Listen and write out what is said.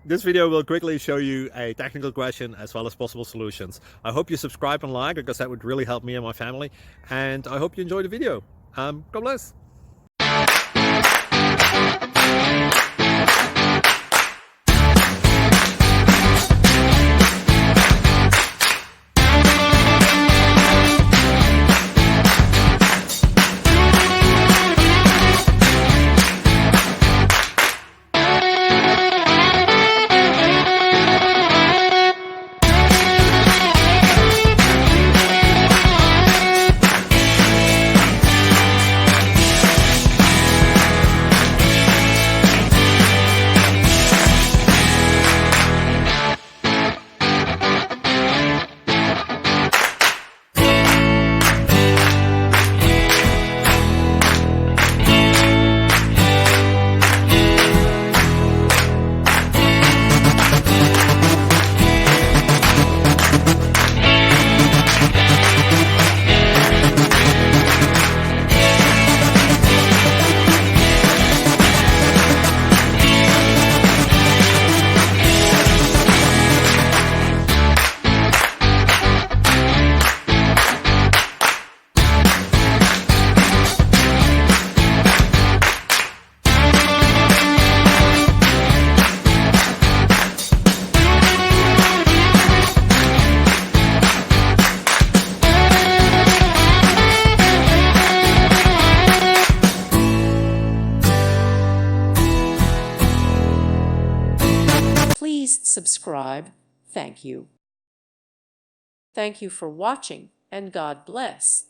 This video will quickly show you a technical question as well as possible solutions. I hope you subscribe and like, because that would really help me and my family. And I hope you enjoy the video. God bless. Please subscribe. Thank you. Thank you for watching, and God bless.